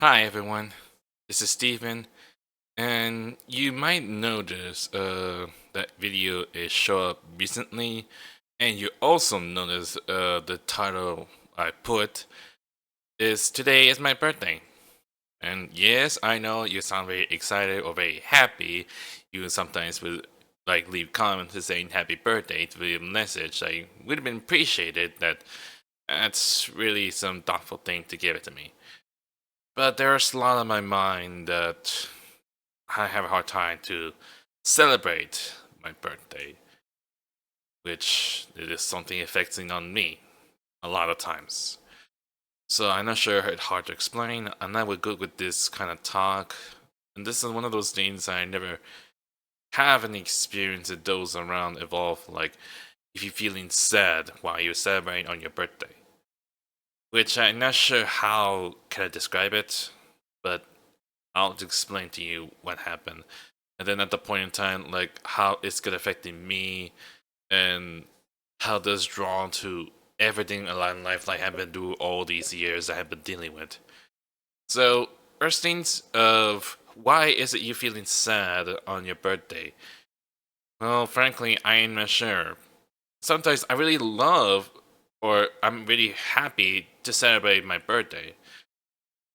Hi everyone, this is Steven, and you might notice that video is show up recently, and you also notice the title I put is "Today is my birthday." And yes, I know you sound very excited or very happy. You sometimes will like leave comments saying "Happy birthday" to the message. I would have been appreciated that. That's really some thoughtful thing to give it to me. But there's a lot on my mind that I have a hard time to celebrate my birthday, which it is something affecting on me a lot of times. So I'm not sure it's hard to explain. I'm not good with this kind of talk. And this is one of those things I never have any experience that those around evolve, like if you're feeling sad while you're celebrating on your birthday. Which I'm not sure how can I describe it, but I'll just explain to you what happened. And then at the point in time, like how it's gonna affecting me and how this drawn to everything in life like I've been through all these years I have been dealing with. So first things of why is it you feeling sad on your birthday? Well, frankly, I am not sure. Sometimes I really love or I'm really happy to celebrate my birthday.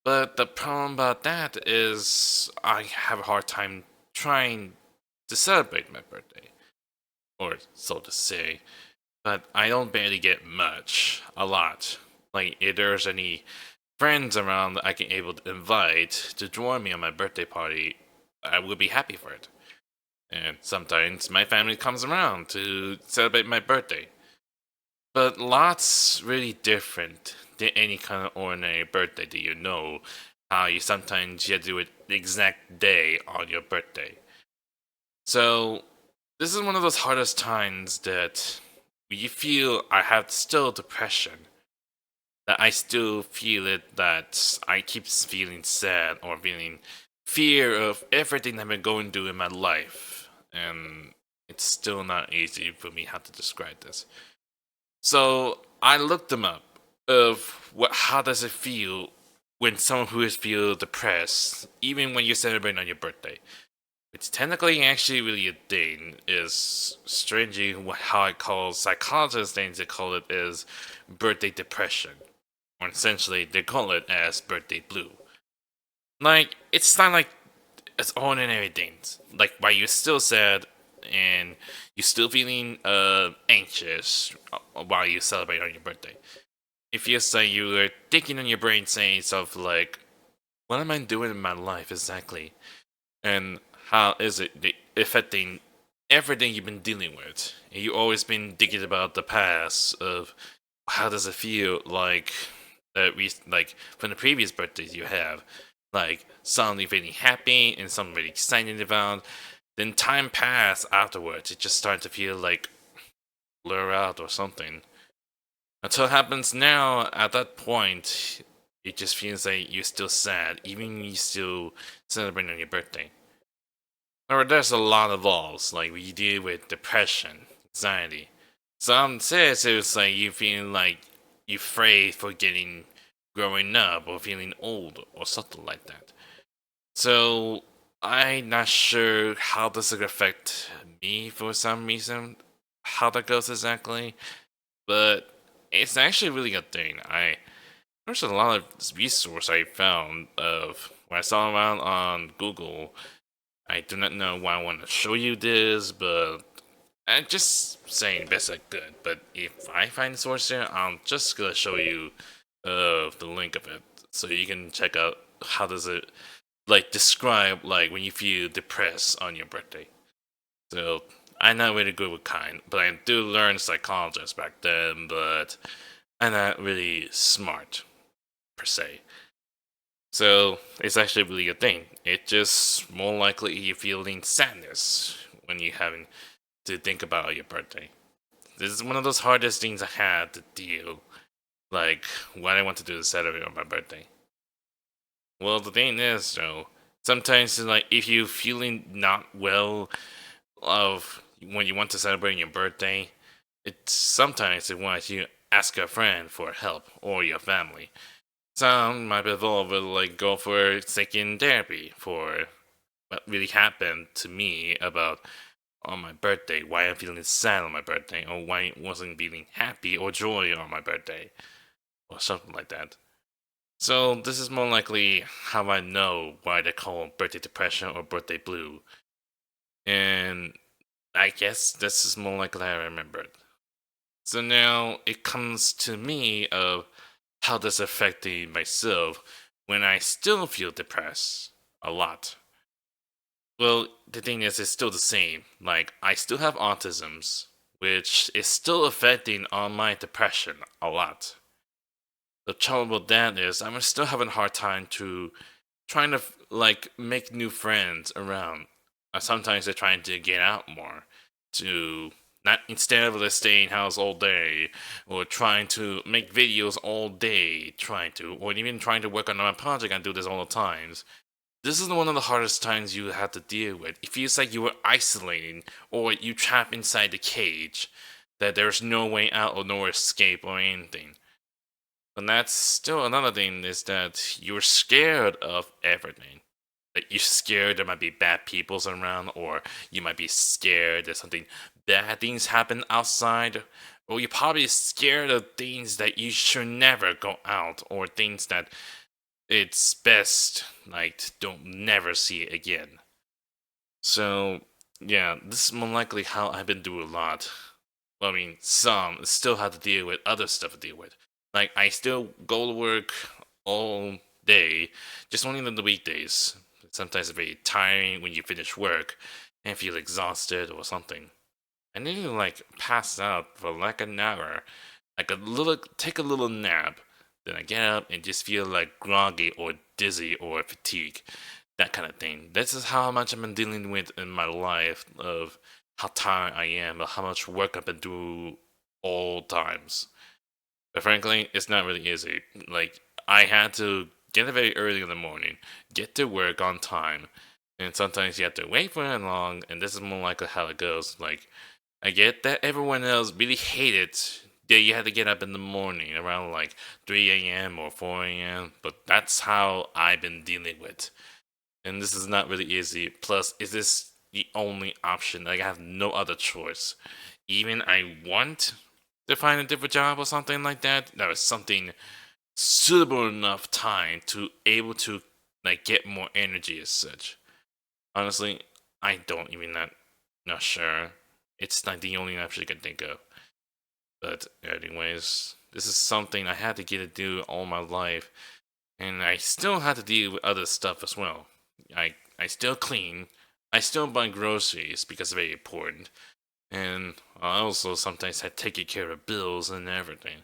But the problem about that is I have a hard time trying to celebrate my birthday, or so to say. But I don't barely get much, a lot. Like if there's any friends around that I can able to invite to join me on my birthday party, I would be happy for it. And sometimes my family comes around to celebrate my birthday. But lots really different than any kind of ordinary birthday that you know. How you sometimes you do it the exact day on your birthday. So this is one of those hardest times that you feel I have still depression. That I still feel it that I keep feeling sad or feeling fear of everything I've been going through in my life. And it's still not easy for me how to describe this. So I looked them up of how does it feel when someone who is feel depressed, even when you're celebrating on your birthday. It's technically actually really a thing. Is strangely how I call psychologists things they call it is birthday depression, or essentially they call it as birthday blue. Like it's not like it's ordinary things. Like while you're still sad and you're still feeling anxious while you celebrate on your birthday. It feels like you are thinking on your brain saying stuff like, "What am I doing in my life exactly?" And how is it affecting everything you've been dealing with? And you always been thinking about the past of how does it feel like that we like from the previous birthdays you have, like suddenly feeling happy and something really excited about. Then time pass afterwards, it just starts to feel like blur out or something. Until it happens now, at that point, it just feels like you're still sad, even when you still celebrating on your birthday. Or there's a lot of laws, like we deal with depression, anxiety. Some says it's like you feeling like you're afraid for getting growing up or feeling old or something like that. So I'm not sure how this will affect me for some reason, how that goes exactly, but it's actually really a thing. There's a lot of resource I found of when I saw around on Google. I do not know why I want to show you this, but I'm just saying best I could. But if I find the source here, I'm just gonna show you the link of it so you can check out how does it like describe like when you feel depressed on your birthday. So I'm not really good with kind, but I do learn psychologist back then, but I'm not really smart per se. So it's actually a really good thing. It just more likely you're feeling sadness when you're having to think about your birthday. This is one of those hardest things I had to deal. Like what I want to do to celebrate on my birthday. Well, the thing is, though, sometimes it's like if you're feeling not well of when you want to celebrate your birthday, it's sometimes it wants you ask a friend for help or your family. Some might evolve with like go for seeking therapy for what really happened to me about on my birthday, why I'm feeling sad on my birthday, or why I wasn't feeling happy or joy on my birthday, or something like that. So this is more likely how I know why they call birthday depression or birthday blue. And I guess this is more likely I remembered. So now it comes to me of how this affecting myself when I still feel depressed a lot. Well, the thing is, it's still the same. Like, I still have autisms, which is still affecting on my depression a lot. The trouble with that is, I'm still having a hard time to trying to like make new friends around. Sometimes they're trying to get out more, to not instead of just staying house all day, or trying to make videos all day, or even trying to work on my project. I do this all the times. This is one of the hardest times you have to deal with. It feels like you were isolating or you trapped inside the cage, that there's no way out or no escape or anything. And that's still another thing is that you're scared of everything. Like you're scared there might be bad peoples around, or you might be scared that something bad things happen outside, or you're probably scared of things that you should never go out, or things that it's best like don't never see it again. So yeah, this is more likely how I've been through a lot. Well, I mean, some still have to deal with other stuff to deal with. Like I still go to work all day, just only on the weekdays. Sometimes it's very tiring when you finish work and feel exhausted or something. I need to like pass out for like an hour, like a little, take a little nap. Then I get up and just feel like groggy or dizzy or fatigue, that kind of thing. This is how much I've been dealing with in my life of how tired I am, or how much work I've been doing all times. But frankly, it's not really easy. Like I had to get up very early in the morning, get to work on time, and sometimes you have to wait for it long. And this is more likely how it goes. Like I get that everyone else really hated that you had to get up in the morning around like 3 a.m. or 4 a.m. But that's how I've been dealing with, and this is not really easy. Plus, is this the only option? Like, I have no other choice. Even I want to find a different job or something like that. There is something suitable enough time to able to like get more energy as such. Honestly, I don't even not sure. It's not the only option I can think of. But anyways, this is something I had to get to do all my life, and I still had to deal with other stuff as well. I still clean. I still buy groceries because it's very important. And I also sometimes had taking care of bills and everything.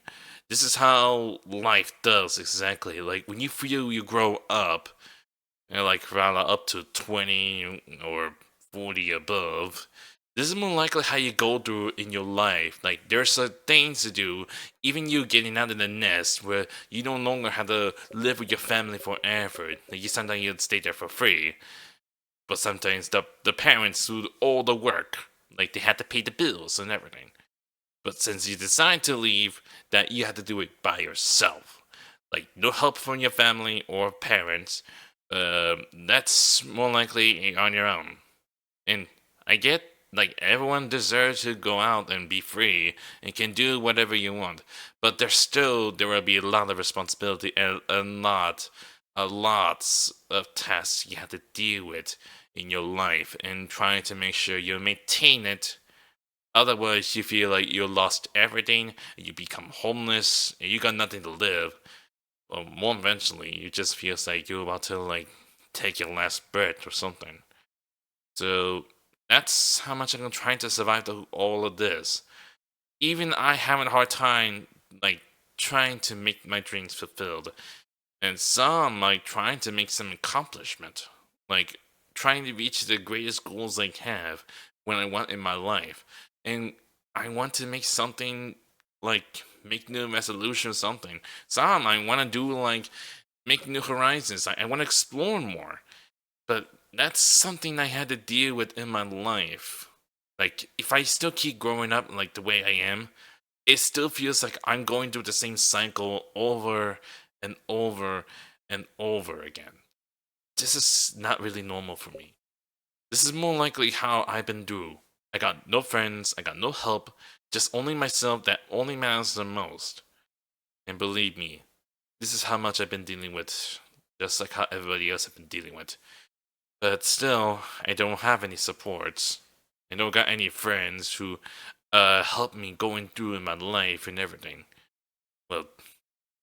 This is how life does exactly. Like when you feel you grow up, like around up to 20 or 40 above, this is more likely how you go through in your life. Like there's things to do, even you getting out of the nest where you no longer have to live with your family forever. Like you sometimes you stay there for free, but sometimes the parents do all the work. Like they had to pay the bills and everything. But since you decide to leave, that you have to do it by yourself. Like no help from your family or parents. That's more likely on your own. And I get like everyone deserves to go out and be free and can do whatever you want. But there will be a lot of responsibility and a lots of tasks you have to deal with in your life and trying to make sure you maintain it. Otherwise, you feel like you lost everything, you become homeless, and you got nothing to live. Or more eventually, you just feel like you're about to like take your last breath or something. So that's how much I'm trying to survive all of this. Even I having a hard time like trying to make my dreams fulfilled, and some like trying to make some accomplishment, like trying to reach the greatest goals I have when I want in my life, and I want to make something like make new resolution something. Some I want to do like make new horizons. I want to explore more. But that's something I had to deal with in my life. Like, if I still keep growing up like the way I am, it still feels like I'm going through the same cycle over and over and over again. This is not really normal for me. This is more likely how I've been through. I got no friends, I got no help, just only myself that only matters the most. And believe me, this is how much I've been dealing with, just like how everybody else has been dealing with. But still, I don't have any supports. I don't got any friends who help me going through in my life and everything. Well,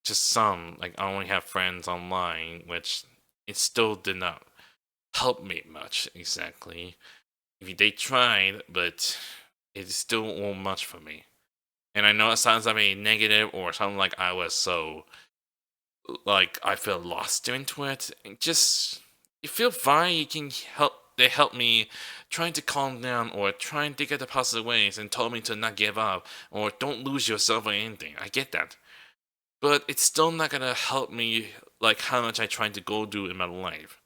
just some. Like I only have friends online, which it still did not help me much exactly. They tried, but it still won't much for me. And I know it sounds like a negative or something like I was so like I feel lost into it. And just you feel fine. You can help. They help me trying to calm down or trying to get the positive ways and told me to not give up or don't lose yourself or anything. I get that, but it's still not gonna help me like how much I tried to go do in my life.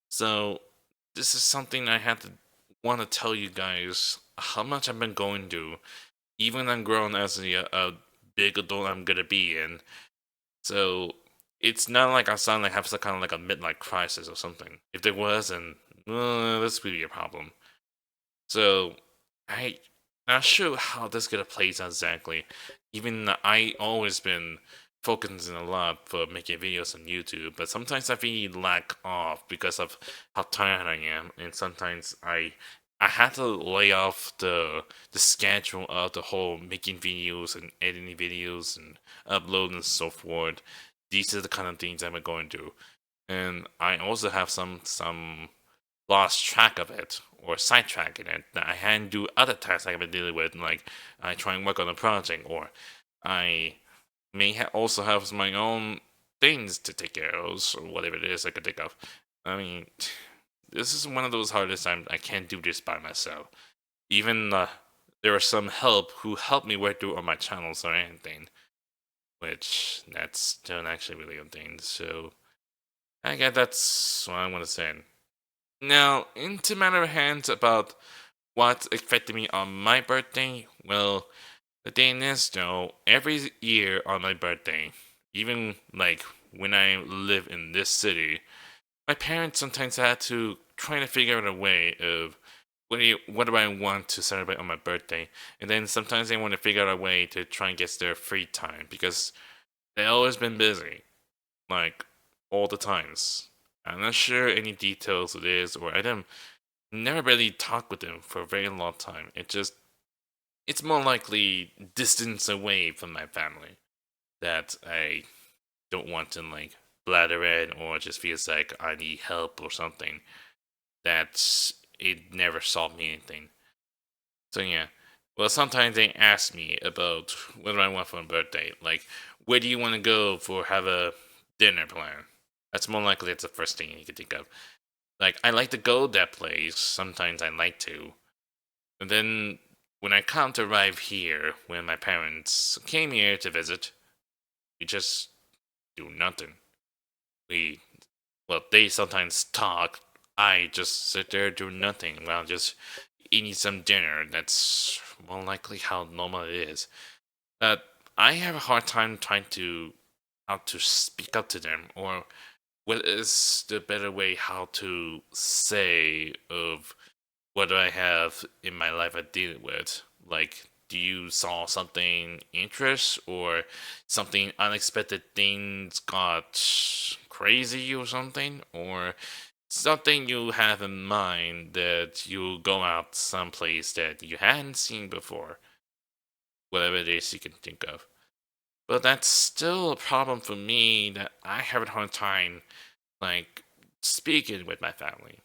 So this is something I have to want to tell you guys how much I've been going through, even I'm grown as a big adult I'm gonna be in. So it's not like I sound like I have some kind of like a midlife crisis or something. If there was, then this would be a problem. So I not sure how this gonna play out exactly. Even I always been focusing a lot for making videos on YouTube, but sometimes I feel lack off because of how tired I am, and sometimes I had to lay off the schedule of the whole making videos and editing videos and uploading and so forth. These are the kind of things I'm going through, and I also have some lost track of it or sidetracking it that I hadn't do other tasks I've been dealing with, like I try and work on a project, or I may also have my own things to take care of, or whatever it is I could think of. I mean, this is one of those hardest times I can't do this by myself. Even there are some help who help me work through on my channels or anything, which that's still actually really a thing. So I guess that's what I want to say. Now, into matter of hands about what affected me on my birthday. Well, the thing is, though, every year on my birthday, even like when I live in this city, my parents sometimes had to try to figure out a way of what do I want to celebrate on my birthday, and then sometimes they want to figure out a way to try and get their free time because they always been busy, like all the times. I'm not sure any details it is, or I didn't never really talked with them for a very long time. It's more likely distance away from my family that I don't want to like blather in or just feels like I need help or something. That's it never solved me anything. So yeah. Well, sometimes they ask me about what do I want for my birthday. Like, where do you want to go for have a dinner plan? That's more likely it's the first thing you can think of. Like, I like to go that place. Sometimes I like to. And then when I come to arrive here, when my parents came here to visit, we just do nothing. We, well, they sometimes talk. I just sit there do nothing while just eating some dinner. That's more likely how normal it is. But I have a hard time trying to how to speak up to them or what is the better way how to say of what do I have in my life I deal with? Like, do you saw something interest or something unexpected things got crazy or something? Or something you have in mind that you'll go out someplace that you hadn't seen before? Whatever it is you can think of. But that's still a problem for me that I have a hard time, like, speaking with my family.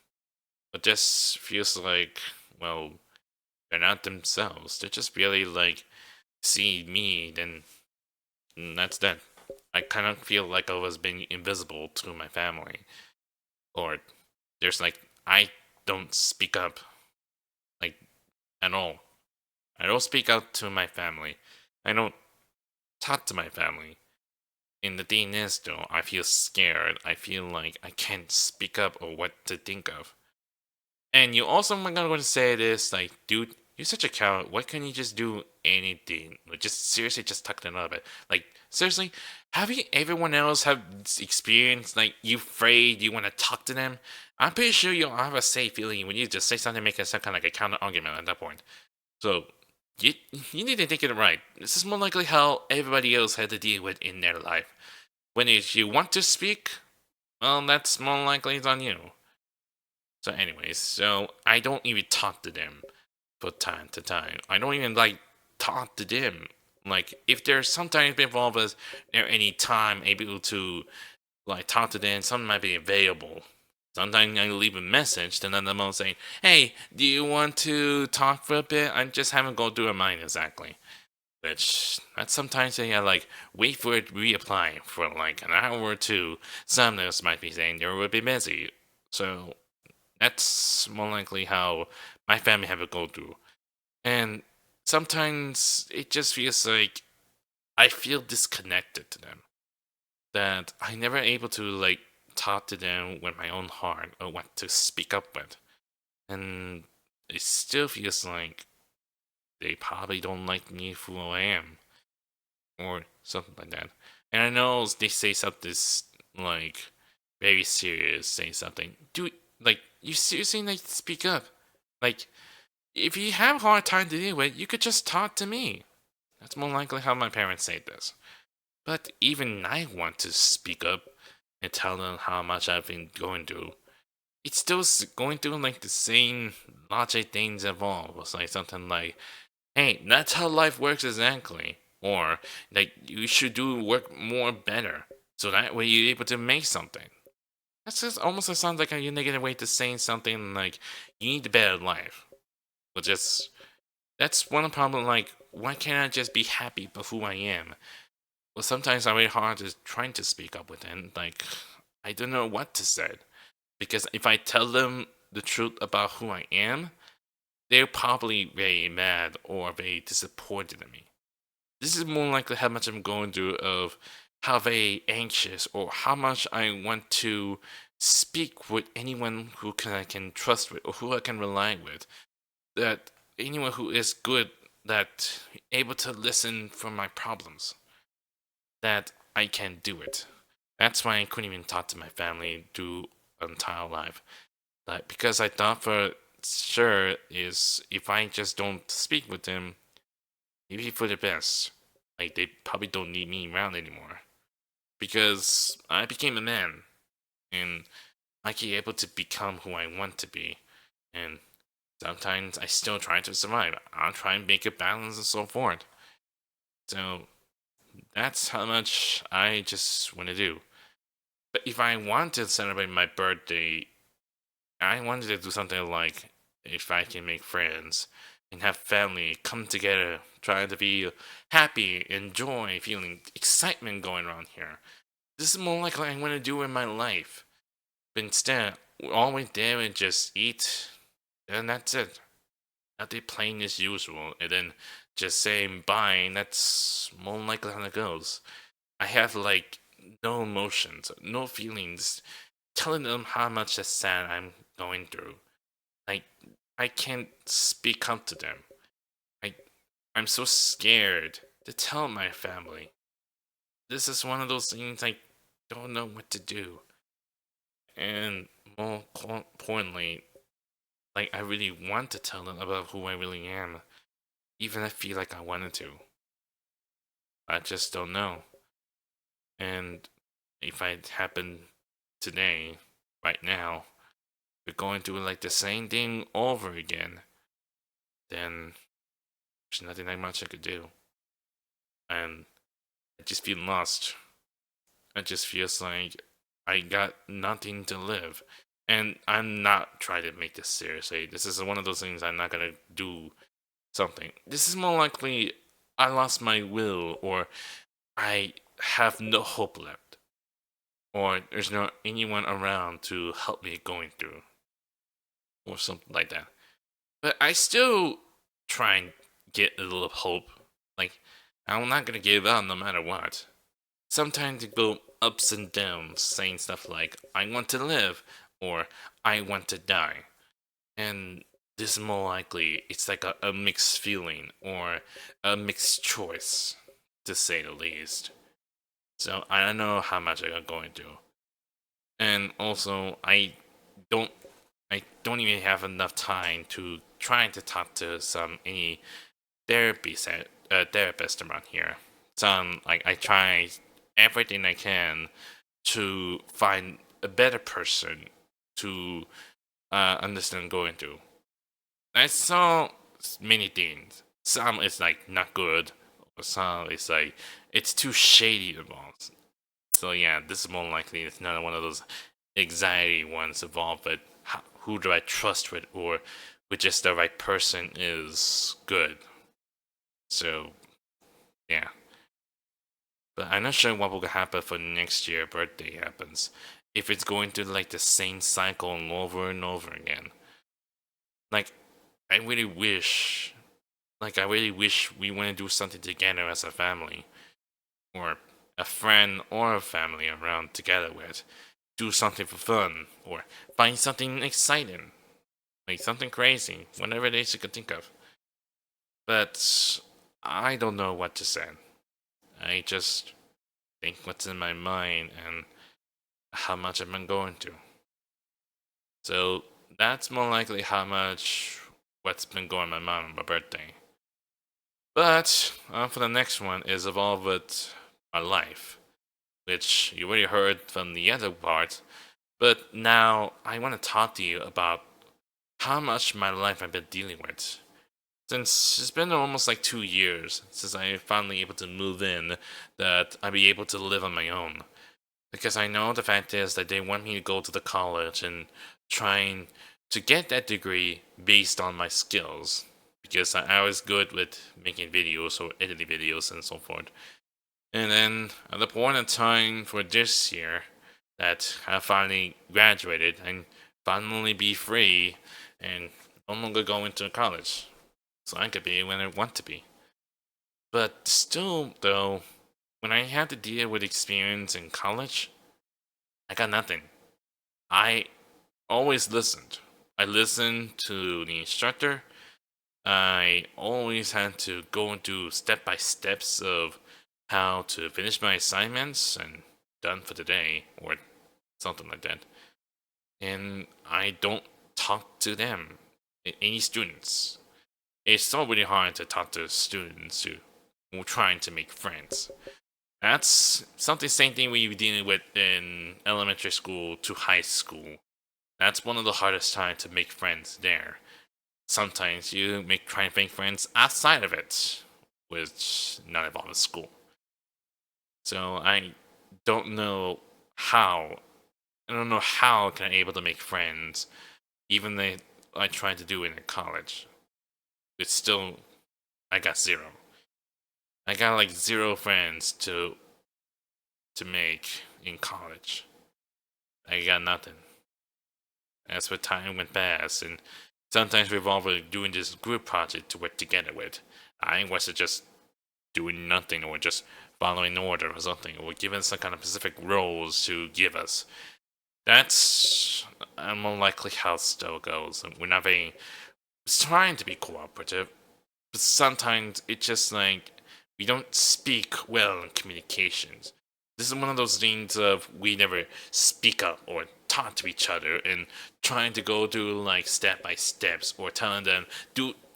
It just feels like, well, they're not themselves. They're just really like see me, then that's that. I kind of feel like I was being invisible to my family, or there's like I don't speak up like at all. I don't speak out to my family. I don't talk to my family. And the thing is, though, I feel scared. I feel like I can't speak up or what to think of. And you also am going to say this, like, dude, you're such a coward. Why can't you just do anything? Like, just seriously, just tuck it up. Like, seriously, have you everyone else have experience like you afraid you want to talk to them? I'm pretty sure you'll have a safe feeling when you just say something, make it sound kind of like a counter argument at that point. So you you need to think it right. This is more likely how everybody else had to deal with in their life. When if you want to speak, well, that's more likely it's on you. So, anyways, so I don't even talk to them for time to time. I don't even like talk to them. Like, if there's sometimes involved as there any time able to like talk to them, something might be available. Sometimes I leave a message, then I'm all saying, "Hey, do you want to talk for a bit?" I just haven't gone through a mind exactly. Which that's sometimes they like wait for it to reapply for like an hour or two. Some of us might be saying they will be busy. So that's more likely how my family have it go through. And sometimes it just feels like I feel disconnected to them. That I never able to like talk to them with my own heart or what to speak up with. And it still feels like they probably don't like me for who I am. Or something like that. And I know they say something like very serious, say something. Do like you seriously like speak up? Like if you have a hard time to deal with, you could just talk to me. That's more likely how my parents say this. But even I want to speak up and tell them how much I've been going through. It's still going through like the same logic things involved. It's like something like, hey, that's how life works exactly. Or like you should do work more better. So that way you're able to make something. That's just almost sounds like a negative way to saying something like you need a better life. But just that's one problem like why can't I just be happy about who I am? Well sometimes I'm really hard to trying to speak up with and like I don't know what to say. Because if I tell them the truth about who I am, they're probably very mad or very disappointed in me. This is more likely how much I'm going through of how very anxious or how much I want to speak with anyone who I can trust with or who I can rely with. That anyone who is good that able to listen for my problems. That I can do it. That's why I couldn't even talk to my family through entire life. Like because I thought for sure is if I just don't speak with them, maybe for the best. Like they probably don't need me around anymore. Because I became a man and I can able to become who I want to be. And sometimes I still try to survive. I'll try and make a balance and so forth. So that's how much I just want to do. But if I want to celebrate my birthday, I wanted to do something like if I can make friends and have family come together, trying to be happy, enjoy, feeling excitement going around here. This is more like what I want to do in my life. But instead, we're always there and just eat, and that's it. Nothing plain as usual, and then just saying bye, and that's more likely how it goes. I have like no emotions, no feelings, telling them how much the sad I'm going through. Like I can't speak up to them. I I'm so scared to tell my family. This is one of those things I don't know what to do. And more importantly, like I really want to tell them about who I really am, even if I feel like I wanted to. I just don't know. And if it happened today, right now, we're going through like the same thing over again, then there's nothing that much I could do. And I just feel lost. It just feels like I got nothing to live. And I'm not trying to make this seriously. This is one of those things I'm not gonna do something. This is more likely I lost my will or I have no hope left. Or there's not anyone around to help me going through. Or something like that. But I still try and get a little hope. Like, I'm not gonna give up no matter what. Sometimes it go ups and downs, saying stuff like, I want to live, or I want to die. And this is more likely it's like a mixed feeling or a mixed choice, to say the least. So I don't know how much I'm going to. And also, don't I don't even have enough time to try to talk to any therapist around here. So like I try everything I can to find a better person to understand going through. I saw many things. Some is like not good, or some is like it's too shady involved. So yeah, this is more likely it's not one of those anxiety ones involved, but who do I trust with, or with just the right person is good. So yeah, but I'm not sure what will happen for next year birthday happens. If it's going to like the same cycle over and over again. Like I really wish I really wish we want to do something together as a family, or a friend or a family around together with. Do something for fun, or find something exciting, like something crazy, whatever it is you can think of. But I don't know what to say. I just think what's in my mind and how much I've been going to. So that's more likely how much what's been going on my mind on my birthday. But for the next one is evolve with my life, which you already heard from the other part. But now I want to talk to you about how much my life I've been dealing with. Since it's been almost like 2 years since I finally able to move in, that I'll be able to live on my own. Because I know the fact is that they want me to go to the college and trying to get that degree based on my skills. Because I was good with making videos or editing videos and so forth. And then at the point in time for this year that I finally graduated and finally be free and no longer go into college. So I could be when I want to be. But still, though, when I had to deal with experience in college, I got nothing. I always listened. I listened to the instructor. I always had to go into step by steps of how to finish my assignments and done for the day or something like that. And I don't talk to them, any students. It's so really hard to talk to students who are trying to make friends. That's something same thing we were dealing with in elementary school to high school. That's one of the hardest times to make friends there. Sometimes you try and make friends outside of it, which not involved in school. So I don't know how. I don't know how can I able to make friends, even though I tried to do it in college. It's still I got zero. I got like zero friends to make in college. I got nothing. As what time went past, and sometimes we've all been doing this group project to work together with. I was just doing nothing or just following order or something, or given some kind of specific roles to give us. That's more likely how it still goes. We're not very it's trying to be cooperative, but sometimes it's just like we don't speak well in communications. This is one of those things of we never speak up or talk to each other and trying to go through like step by steps or telling them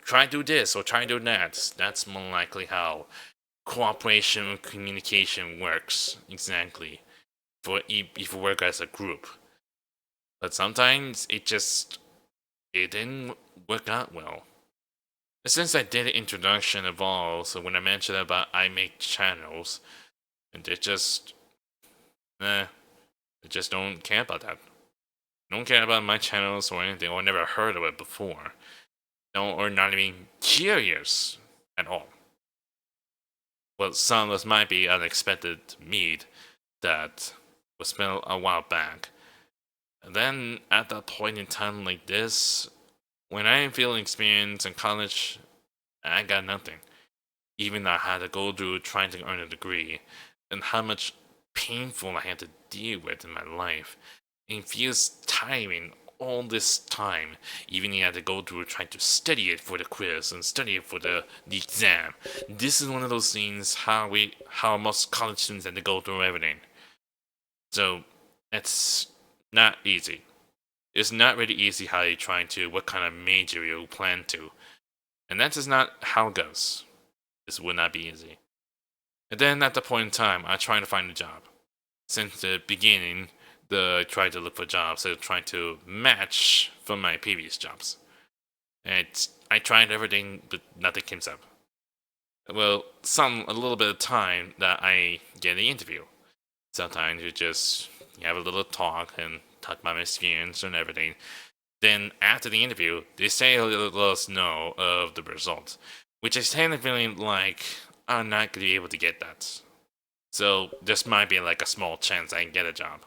try do this or try do that. That's more likely how cooperation and communication works exactly for if you work as a group. But sometimes it didn't work out well. Since I did the introduction of all, so when I mentioned about I make channels, and they just don't care about that. Don't care about my channels or anything, or never heard of it before. No, or not even curious at all. Well, some of us might be unexpected meet that was spent a while back. And then at that point in time like this, when I am feeling experience in college, I got nothing. Even though I had to go through trying to earn a degree, and how much painful I had to deal with in my life. It feels tiring all this time, even you had to go through trying to study it for the quiz and study it for the exam. This is one of those things how most college students had to go through everything. So it's not easy. It's not really easy how you're trying to what kind of major you plan to. And that is not how it goes. This would not be easy. And then at the point in time, I trying to find a job. Since the beginning, trying to look for jobs, so trying to match from my previous jobs. And I tried everything, but nothing came up. Well, a little bit of time that I get the interview. Sometimes you have a little talk and talk about my experience and everything. Then after the interview, they say let us know of the results, which is kind of feeling like I'm not gonna be able to get that. So this might be like a small chance I can get a job.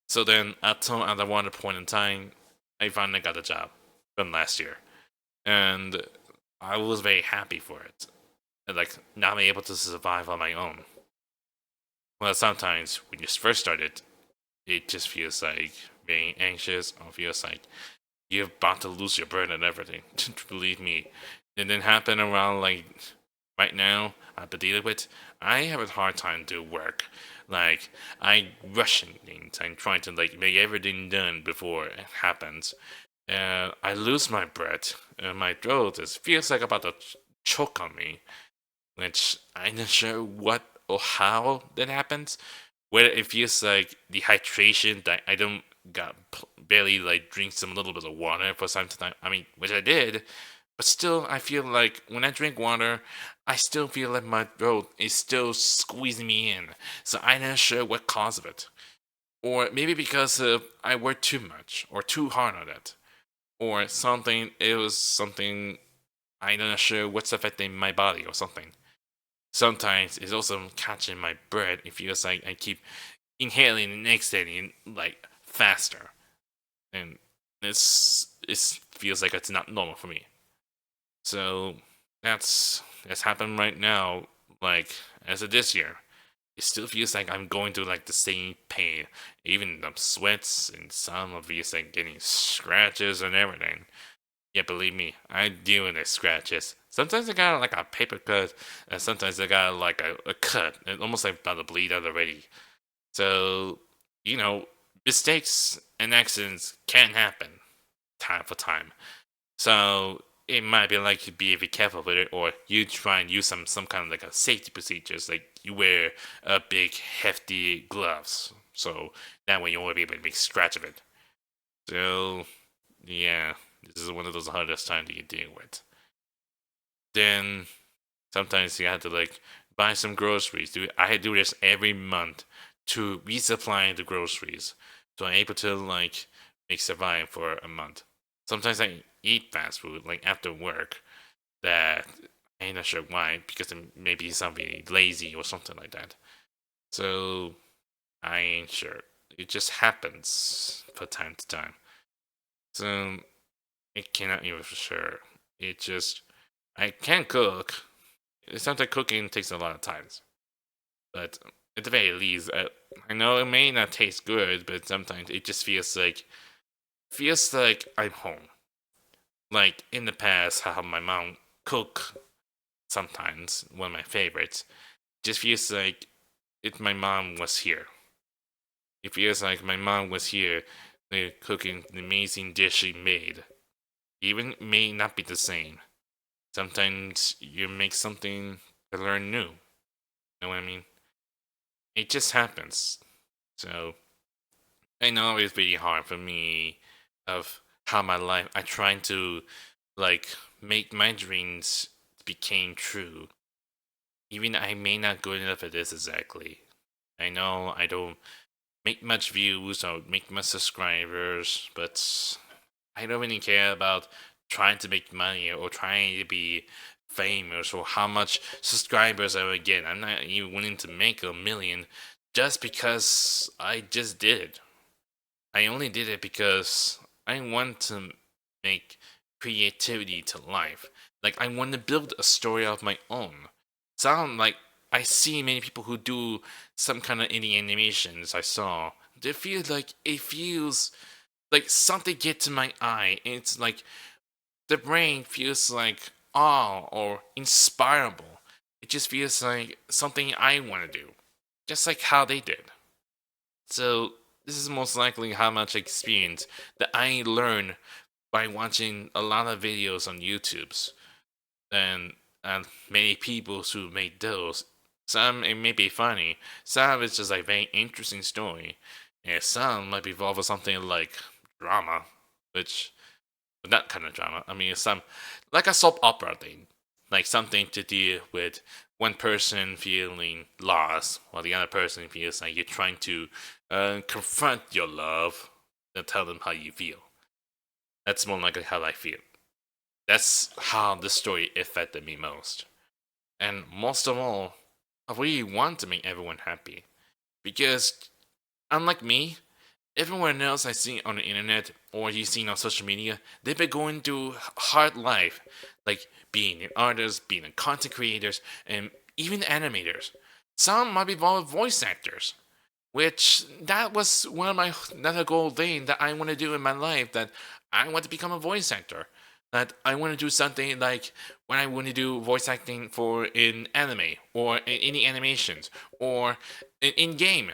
So then at one point in time, I finally got a job from last year, and I was very happy for it. And like now I'm able to survive on my own. Well, sometimes when you first started, it just feels like being anxious or feels like you're about to lose your brain and everything. Believe me, it didn't happen around like right now. I have to deal with. I have a hard time to work. Like I rushing things. I'm trying to like make everything done before it happens. I lose my breath, and my throat feels like about to choke on me, which I'm not sure what or how that happens. Whether it feels like dehydration that I don't got barely like drink some little bit of water for some time. I mean, which I did, but still, I feel like when I drink water, I still feel like my throat is still squeezing me in. So I'm not sure what caused it, or maybe because I worked too much or too hard on it, or something. It was something I'm not sure what's affecting my body or something. Sometimes it's also catching my breath. It feels like I keep inhaling and exhaling like faster, and it feels like it's not normal for me. So that's happened right now. Like as of this year, it still feels like I'm going through like the same pain. Even the sweats and some of these like getting scratches and everything. Yeah, believe me, I deal with the scratches. Sometimes I got like a paper cut, and sometimes I got like a cut. It's almost like about to bleed out already. So, you know, mistakes and accidents can happen time for time. So it might be like you be careful with it, or you try and use some kind of like a safety procedures, like you wear a big hefty gloves, so that way you won't be able to make scratch of it. So yeah, this is one of those hardest times that you deal with. Then sometimes you have to like buy some groceries. I do this every month to resupply the groceries, so I'm able to like make survive for a month. Sometimes I eat fast food like after work. That I'm not sure why, because maybe somebody lazy or something like that. So I ain't sure. It just happens from time to time. So it cannot even for sure. It just I can cook. Sometimes cooking takes a lot of time, but at the very least, I know it may not taste good, but sometimes it just feels like I'm home. Like in the past, how my mom cook sometimes one of my favorites. Just feels like if my mom was here. It feels like my mom was here, cooking the amazing dish she made. Even it may not be the same. Sometimes you make something to learn new. Know what I mean? It just happens. So I know it's really hard for me of how my life I trying to like make my dreams became true. Even I may not good enough at this exactly. I know I don't make much views or make much subscribers, but I don't really care about trying to make money or trying to be famous or how much subscribers I would get. I'm not even willing to make 1 million just because I just did it. I only did it because I want to make creativity to life. Like I want to build a story of my own. Sound like I see many people who do some kind of indie animations I saw. They feel like it feels like something get to my eye, and it's like the brain feels like awe or inspirable. It just feels like something I want to do, just like how they did. So this is most likely how much experience that I learn by watching a lot of videos on YouTube's and many people who made those. Some it may be funny, some it's just like very interesting story, and some might involve with something like drama, which that kind of drama. I mean, some like a soap opera thing, like something to deal with one person feeling lost while the other person feels like you're trying to confront your love and tell them how you feel. That's more likely how I feel. That's how this story affected me most. And most of all, I really want to make everyone happy. Because, unlike me, everyone else I see on the internet or you see on social media, they've been going through hard life, like being an artist, being a content creators, and even animators. Some might be involved with voice actors, which that was one of my another goal thing that I want to do in my life. That I want to become a voice actor. That I want to do something like when I want to do voice acting for in anime or in any animations or in game.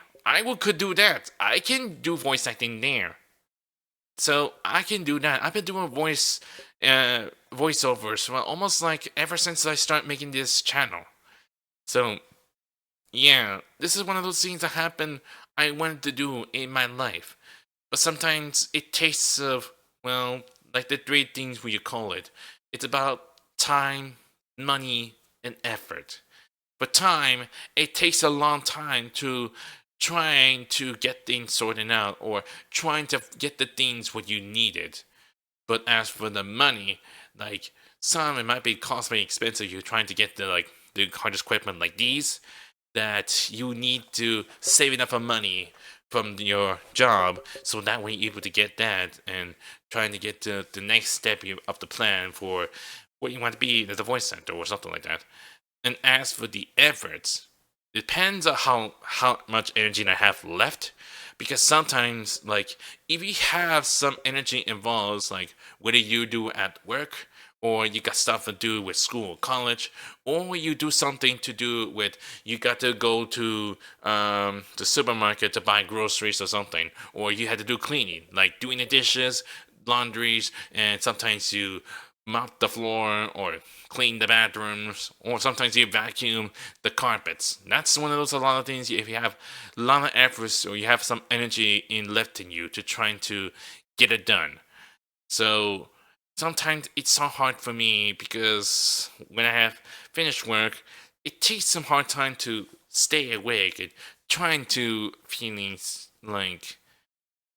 Could do that. I can do voice acting there, so I can do that. I've been doing voiceovers, well, almost like ever since I started making this channel. So yeah, this is one of things that happened I wanted to do in my life. But sometimes it tastes of, well, like the three things we call it. It's about time, money, and effort. For time, it takes a long time to trying to get things sorted out or trying to get the things what you needed. But as for the money, like some it might be costly expensive. You're trying to get the hardest equipment like these that you need to save enough of money from your job so that way you're able to get that and trying to get to the next step of the plan for what you want to be as a voice center or something like that. And as for the efforts, depends on how much energy I have left. Because sometimes, like, if you have some energy involved, like whether you do at work or you got stuff to do with school, college, or you do something to do with you got to go to the supermarket to buy groceries or something, or you had to do cleaning, like doing the dishes, laundries, and sometimes you mop the floor or clean the bathrooms, or sometimes you vacuum the carpets. That's one of those a lot of things. If you have a lot of efforts or you have some energy in left in you to trying to get it done. So sometimes it's so hard for me because when I have finished work, it takes some hard time to stay awake and trying to feelings like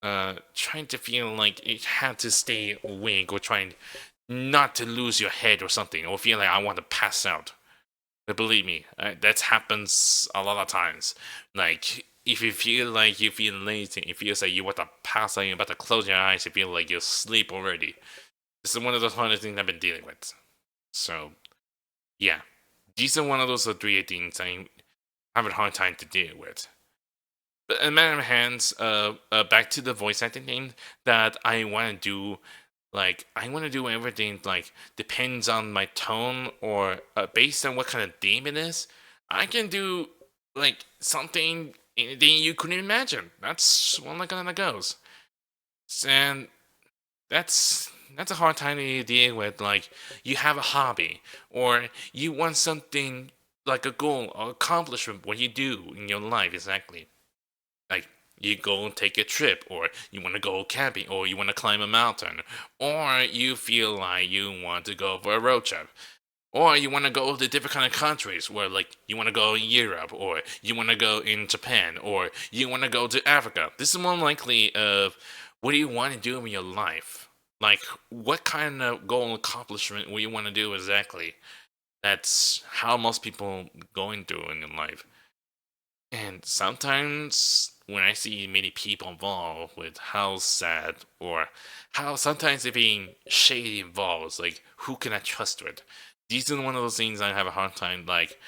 trying to feel like it had to stay awake or trying not to lose your head or something or feel like I want to pass out. But believe me, that happens a lot of times. Like if you feel like you feel lazy, it feels like you want to pass out, you're about to close your eyes, you feel like you're asleep already. This is one of those hardest things I've been dealing with. So yeah, these are one of those three things I have a hard time to deal with. But in matter of hands, back to the voice acting thing that I want to do. Like I want to do everything like depends on my tone or based on what kind of theme it is. I can do like something anything you couldn't imagine. That's one like that goes. And that's a hard time to deal with. Like you have a hobby or you want something like a goal or accomplishment. What you do in your life exactly. Like you go and take a trip, or you want to go camping, or you want to climb a mountain, or you feel like you want to go for a road trip, or you want to go to different kind of countries where like you want to go in Europe, or you want to go in Japan, or you want to go to Africa. This is more likely of what do you want to do in your life? Like what kind of goal and accomplishment will you want to do exactly? That's how most people going through in their life. And sometimes when I see many people involved with how sad or how sometimes they're being shady involved, like who can I trust with? These are one of those things I have a hard time. Like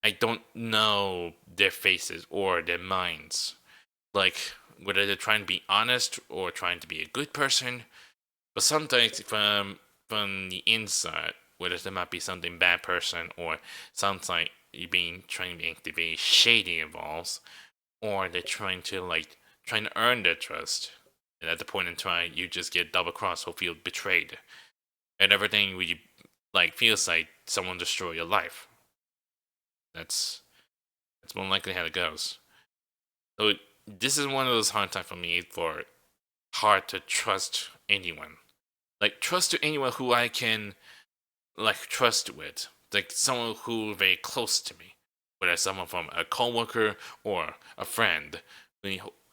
I don't know their faces or their minds. Like whether they're trying to be honest or trying to be a good person. But sometimes from the inside, whether there might be something bad person or sometimes you being trying to be shady involves, or they're trying to earn their trust. And at the point in time, you just get double crossed or feel betrayed, and everything really feels like someone destroy your life. That's that's more likely how it goes. So this is one of those hard times for me for hard to trust anyone. Like trust to anyone who I can trust with. Like someone who very close to me. Whether someone from a coworker or a friend.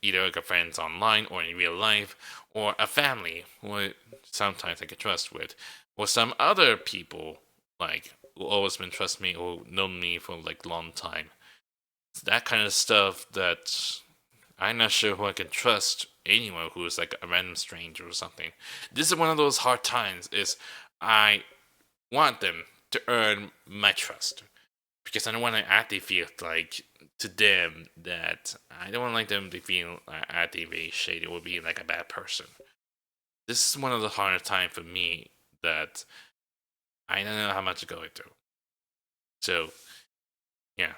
Either like a friends online or in real life, or a family who sometimes I can trust with. Or some other people who always been trust me or known me for long time. It's that kind of stuff that I'm not sure who I can trust anyone who is like a random stranger or something. This is one of those hard times is I want them to earn my trust. Because I don't want to actively feel like to them that I don't want like them to feel actively shady or being like a bad person. This is one of the hardest times for me that I don't know how much to go through. So yeah,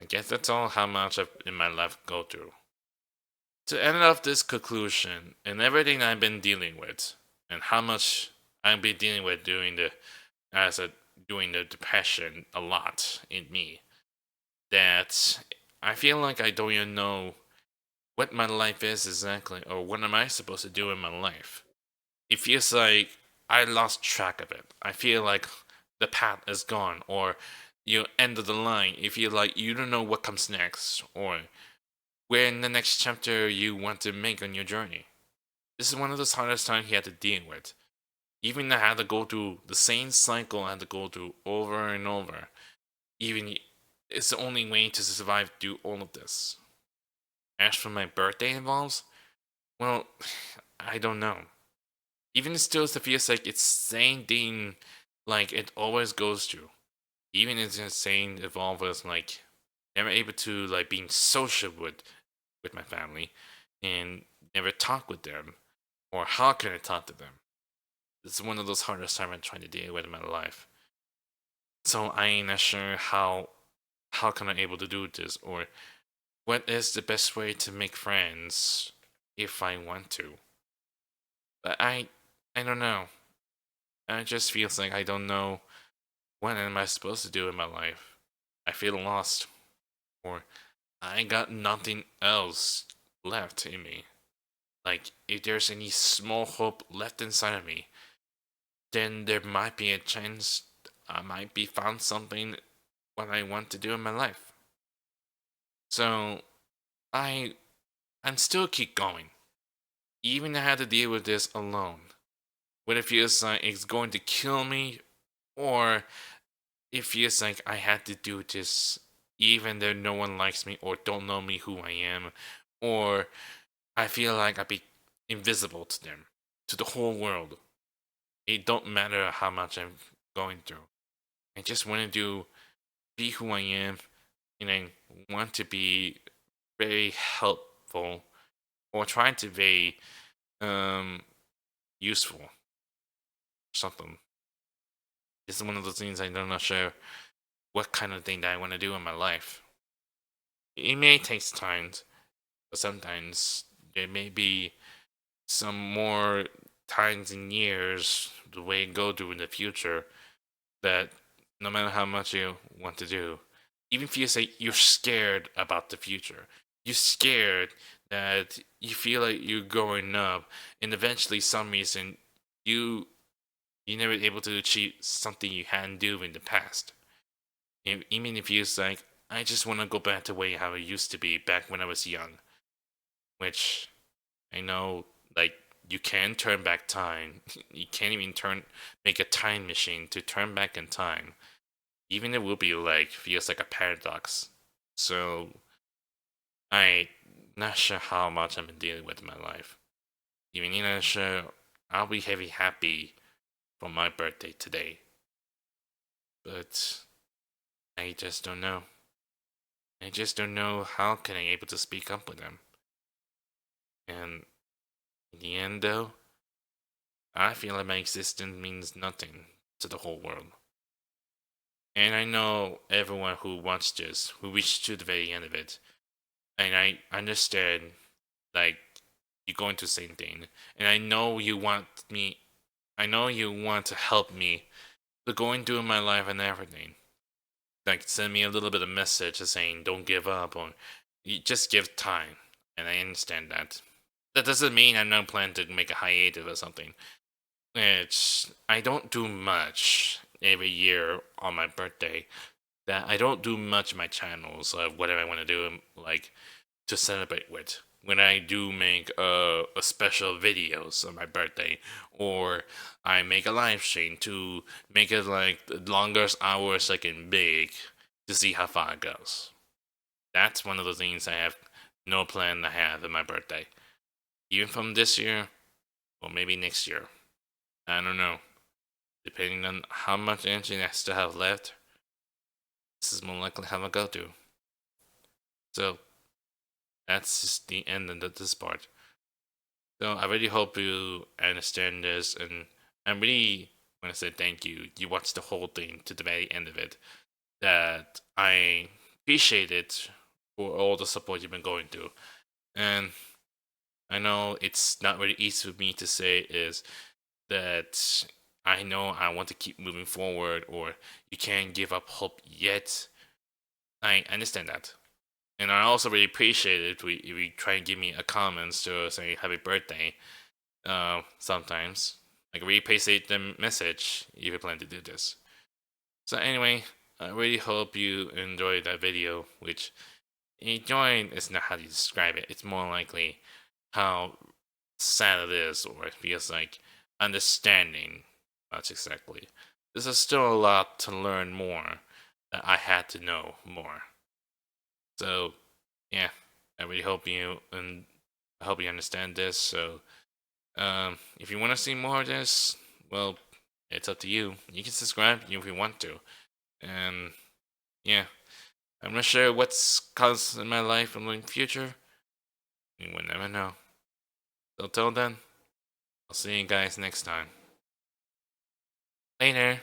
I guess that's all how much I've in my life go through. To end off this conclusion and everything I've been dealing with, and how much I've been dealing with as a doing the depression a lot in me, that I feel like I don't even know what my life is exactly, or what am I supposed to do in my life. It feels like I lost track of it. I feel like the path is gone, or you end of the line. You feel like you don't know what comes next, or where in the next chapter you want to make on your journey. This is one of the hardest times he had to deal with. Even I had to go through the same cycle I had to go through over and over. Even it's the only way to survive through all of this. As for my birthday involves, well, I don't know. Even still, it feels like it's same thing like it always goes through. Even it's insane evolve as never able to being social with my family and never talk with them or how can I talk to them. It's one of those hardest times I'm trying to deal with in my life. So I ain't not sure how can I able to do this or what is the best way to make friends if I want to. But I don't know. It just feels like I don't know what am I supposed to do in my life. I feel lost, or I got nothing else left in me. Like if there's any small hope left inside of me, then there might be a chance I might be found something what I want to do in my life. So I I'm still keep going. Even I had to deal with this alone. What it feels like it's going to kill me, or it feels like I had to do this even though no one likes me or don't know me who I am, or I feel like I'd be invisible to them, to the whole world. It don't matter how much I'm going through. I just want to be who I am, and I want to be very helpful or trying to be um useful. Something. It's one of those things I'm not sure what kind of thing that I want to do in my life. It may take time, but sometimes there may be some more times and years the way it go through in the future that no matter how much you want to do, even if you say you're scared about the future, you're scared that you feel like you're growing up, and eventually, some reason you never able to achieve something you hadn't do in the past. And even if you like, I just want to go back to the way how it used to be back when I was young, which I know you can turn back time. You can't even make a time machine to turn back in time. Even it will be feels like a paradox. So I not sure how much I've been dealing with in my life. Even not sure I'll be happy for my birthday today. But I just don't know. I just don't know how can I able to speak up with them. And in the end, though, I feel like my existence means nothing to the whole world. And I know everyone who wants this, who reached to the very end of it. And I understand, like, you're going to the same thing. And I know you want me, I know you want to help me to going through my life and everything. Like, send me a little bit of message saying, don't give up, or you just give time. And I understand that. That doesn't mean I'm not planning to make a hiatus or something. I don't do much every year on my birthday. That I don't do much in my channels of whatever I want to do, like to celebrate with. When I do make a special videos on my birthday, or I make a live stream to make it like the longest hours I can make to see how far it goes. That's one of the things I have no plan to have in my birthday. Even from this year, or maybe next year. I don't know. Depending on how much energy I still have left, this is more likely how I go to. So that's just the end of this part. So I really hope you understand this, and I really want to say thank you. You watched the whole thing to the very end of it. That I appreciate it for all the support you've been going through, and I know it's not really easy for me to say is that I know I want to keep moving forward, or you can't give up hope yet. I understand that. And I also really appreciate it if you try and give me a comments to say happy birthday. Sometimes like really appreciate the message if you plan to do this. So anyway, I really hope you enjoyed that video. Which enjoying is not how you describe it. It's more likely how sad it is, or it feels like understanding. That's exactly. There's still a lot to learn more that I had to know more. So yeah, I really hope you and I hope you understand this. So if you want to see more of this, well, it's up to you. You can subscribe if you want to, and yeah, I'm not sure what's comes in my life in the future. You will never know. So till then, I'll see you guys next time. Later.